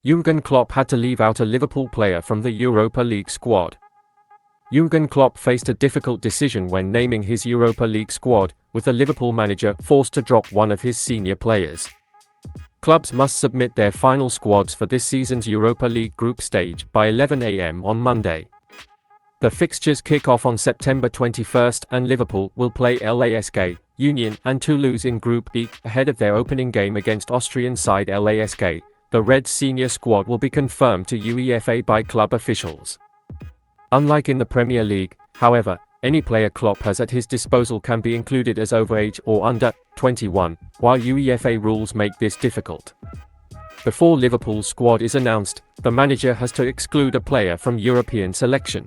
Jürgen Klopp had to leave out a Liverpool player from the Europa League squad. Jürgen Klopp faced a difficult decision when naming his Europa League squad, with the Liverpool manager forced to drop one of his senior players. Clubs must submit their final squads for this season's Europa League group stage by 11 a.m. on Monday. The fixtures kick off on September 21st and Liverpool will play LASK, Union and Toulouse in Group B ahead of their opening game against Austrian side LASK. The Reds' senior squad will be confirmed to UEFA by club officials. Unlike in the Premier League, however, any player Klopp has at his disposal can be included as overage or under 21, while UEFA rules make this difficult. Before Liverpool's squad is announced, the manager has to exclude a player from European selection.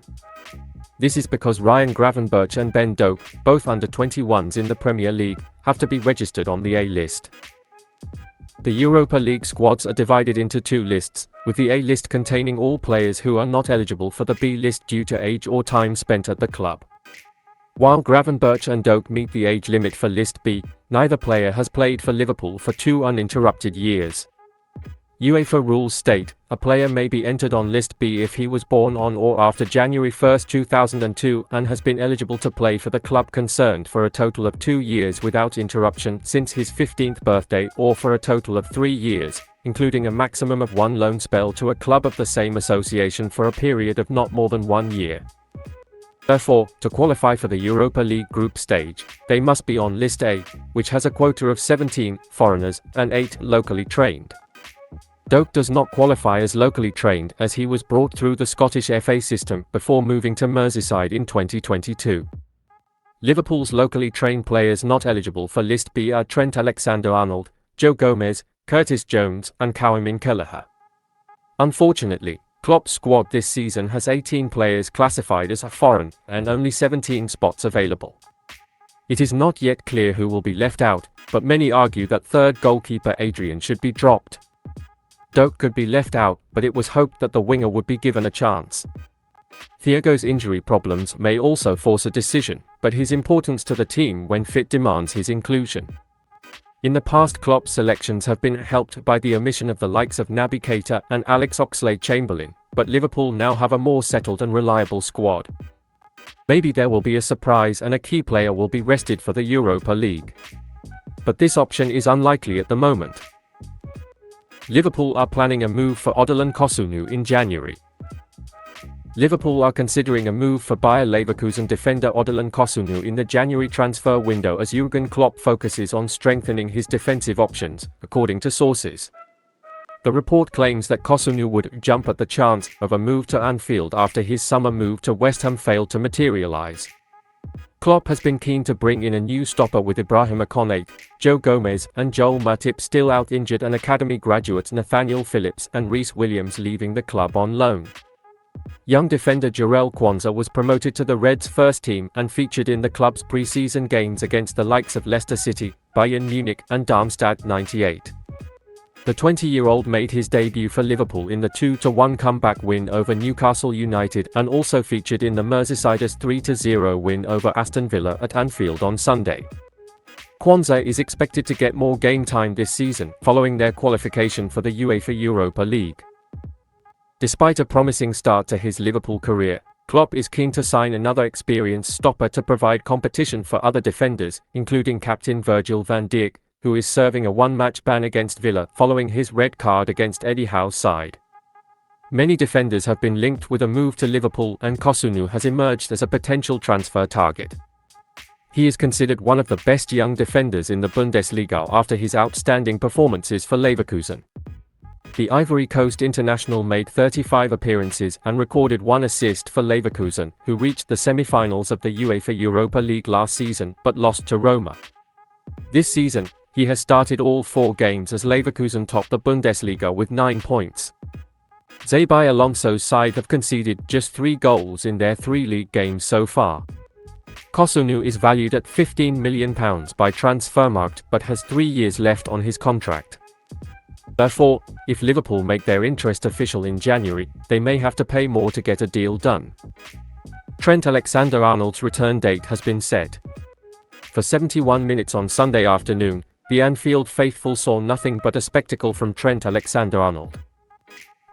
This is because Ryan Gravenberch and Ben Doak, both under 21s in the Premier League, have to be registered on the A list. The Europa League squads are divided into two lists, with the A list containing all players who are not eligible for the B list due to age or time spent at the club. While Gravenberch and Doak meet the age limit for List B, neither player has played for Liverpool for 2 uninterrupted years. UEFA rules state, a player may be entered on List B if he was born on or after January 1, 2002 and has been eligible to play for the club concerned for a total of 2 years without interruption since his 15th birthday or for a total of 3 years, including a maximum of 1 loan spell to a club of the same association for a period of not more than 1 year. Therefore, to qualify for the Europa League group stage, they must be on List A, which has a quota of 17 foreigners and 8 locally trained. Doak does not qualify as locally trained as he was brought through the Scottish FA system before moving to Merseyside in 2022. Liverpool's locally trained players not eligible for List B are Trent Alexander-Arnold, Joe Gomez, Curtis Jones and Cowamin Kelleher. Unfortunately, Klopp's squad this season has 18 players classified as foreign and only 17 spots available. It is not yet clear who will be left out, but many argue that third goalkeeper Adrian should be dropped. Doak could be left out, but it was hoped that the winger would be given a chance. Thiago's injury problems may also force a decision, but his importance to the team when fit demands his inclusion. In the past, Klopp's selections have been helped by the omission of the likes of Naby Keita and Alex Oxlade-Chamberlain, but Liverpool now have a more settled and reliable squad. Maybe there will be a surprise and a key player will be rested for the Europa League. But this option is unlikely at the moment. Liverpool are planning a move for Odilon Kosunu in January. Liverpool are considering a move for Bayer Leverkusen defender Odilon Kosunu in the January transfer window as Jürgen Klopp focuses on strengthening his defensive options, according to sources. The report claims that Kosunu would jump at the chance of a move to Anfield after his summer move to West Ham failed to materialise. Klopp has been keen to bring in a new stopper with Ibrahima Konate, Joe Gomez and Joel Matip still out injured and academy graduates Nathaniel Phillips and Reece Williams leaving the club on loan. Young defender Jarell Quansah was promoted to the Reds' first team and featured in the club's pre-season games against the likes of Leicester City, Bayern Munich and Darmstadt 98. The 20-year-old made his debut for Liverpool in the 2-1 comeback win over Newcastle United and also featured in the Merseysiders' 3-0 win over Aston Villa at Anfield on Sunday. Quansah is expected to get more game time this season, following their qualification for the UEFA Europa League. Despite a promising start to his Liverpool career, Klopp is keen to sign another experienced stopper to provide competition for other defenders, including captain Virgil van Dijk, who is serving a one-match ban against Villa following his red card against Eddie Howe's side. Many defenders have been linked with a move to Liverpool and Kosunu has emerged as a potential transfer target. He is considered one of the best young defenders in the Bundesliga after his outstanding performances for Leverkusen. The Ivory Coast international made 35 appearances and recorded 1 assist for Leverkusen, who reached the semi-finals of the UEFA Europa League last season but lost to Roma. This season, he has started all 4 games as Leverkusen top the Bundesliga with 9 points. Xabi Alonso's side have conceded just 3 goals in their 3 league games so far. Kosunu is valued at £15 million by Transfermarkt but has 3 years left on his contract. Therefore, if Liverpool make their interest official in January, they may have to pay more to get a deal done. Trent Alexander-Arnold's return date has been set. For 71 minutes on Sunday afternoon, the Anfield faithful saw nothing but a spectacle from Trent Alexander-Arnold.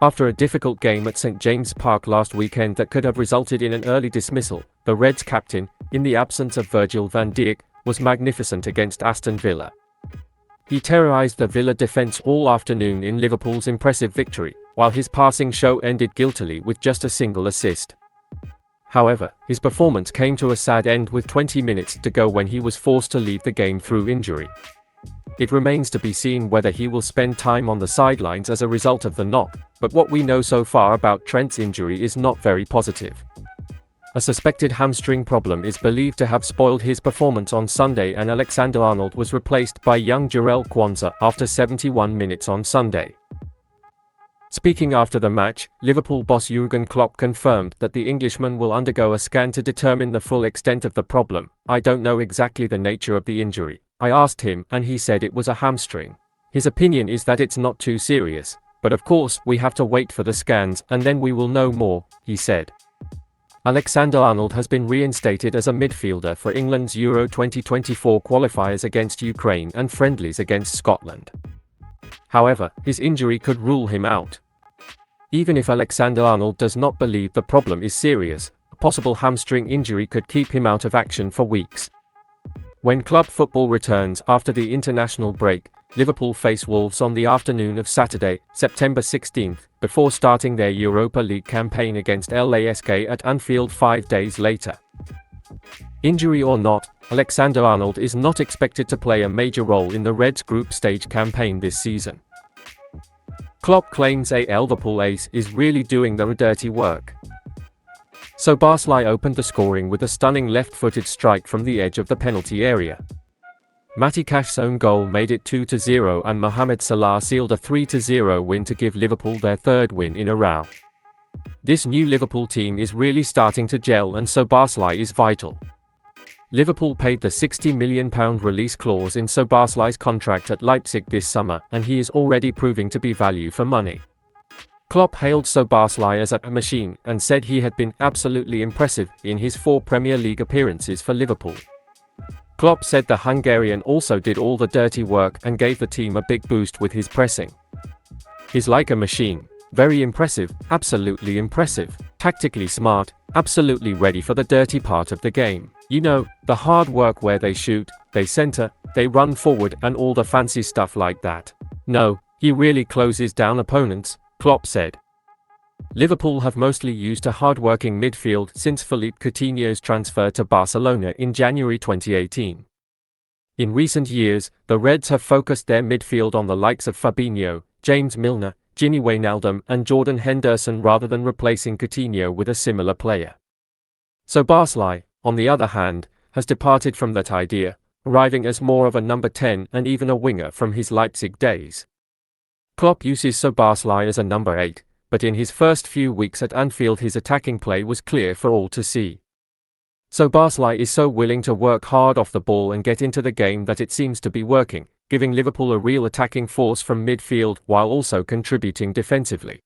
After a difficult game at St James Park last weekend that could have resulted in an early dismissal, the Reds captain, in the absence of Virgil van Dijk, was magnificent against Aston Villa. He terrorized the Villa defence all afternoon in Liverpool's impressive victory, while his passing show ended guiltily with just a single assist. However, his performance came to a sad end with 20 minutes to go when he was forced to leave the game through injury. It remains to be seen whether he will spend time on the sidelines as a result of the knock, but what we know so far about Trent's injury is not very positive. A suspected hamstring problem is believed to have spoiled his performance on Sunday, and Alexander-Arnold was replaced by young Jarell Quansah after 71 minutes on Sunday. Speaking after the match, Liverpool boss Jürgen Klopp confirmed that the Englishman will undergo a scan to determine the full extent of the problem. "I don't know exactly the nature of the injury. I asked him, and he said it was a hamstring. His opinion is that it's not too serious, but of course we have to wait for the scans and then we will know more," he said. Alexander-Arnold has been reinstated as a midfielder for England's Euro 2024 qualifiers against Ukraine and friendlies against Scotland. However, his injury could rule him out. Even if Alexander-Arnold does not believe the problem is serious, a possible hamstring injury could keep him out of action for weeks. When club football returns after the international break, Liverpool face Wolves on the afternoon of Saturday, September 16th, before starting their Europa League campaign against LASK at Anfield 5 days later. Injury or not, Alexander-Arnold is not expected to play a major role in the Reds' group stage campaign this season. Klopp claims a Liverpool ace is really doing the dirty work. Szoboszlai opened the scoring with a stunning left-footed strike from the edge of the penalty area. Matty Cash's own goal made it 2-0, and Mohamed Salah sealed a 3-0 win to give Liverpool their third win in a row. This new Liverpool team is really starting to gel, and Szoboszlai is vital. Liverpool paid the £60 million release clause in Szoboszlai's contract at Leipzig this summer, and he is already proving to be value for money. Klopp hailed Szoboszlai as a machine and said he had been absolutely impressive in his 4 Premier League appearances for Liverpool. Klopp said the Hungarian also did all the dirty work and gave the team a big boost with his pressing. "He's like a machine. Very impressive, absolutely impressive. Tactically smart, absolutely ready for the dirty part of the game. You know, the hard work where they shoot, they center, they run forward and all the fancy stuff like that. No, he really closes down opponents," Klopp said. Liverpool have mostly used a hard-working midfield since Philippe Coutinho's transfer to Barcelona in January 2018. In recent years, the Reds have focused their midfield on the likes of Fabinho, James Milner, Gini Wijnaldum and Jordan Henderson rather than replacing Coutinho with a similar player. Szoboszlai, on the other hand, has departed from that idea, arriving as more of a number 10 and even a winger from his Leipzig days. Klopp uses Szoboszlai as a number 8, but in his first few weeks at Anfield his attacking play was clear for all to see. Szoboszlai is so willing to work hard off the ball and get into the game that it seems to be working, giving Liverpool a real attacking force from midfield while also contributing defensively.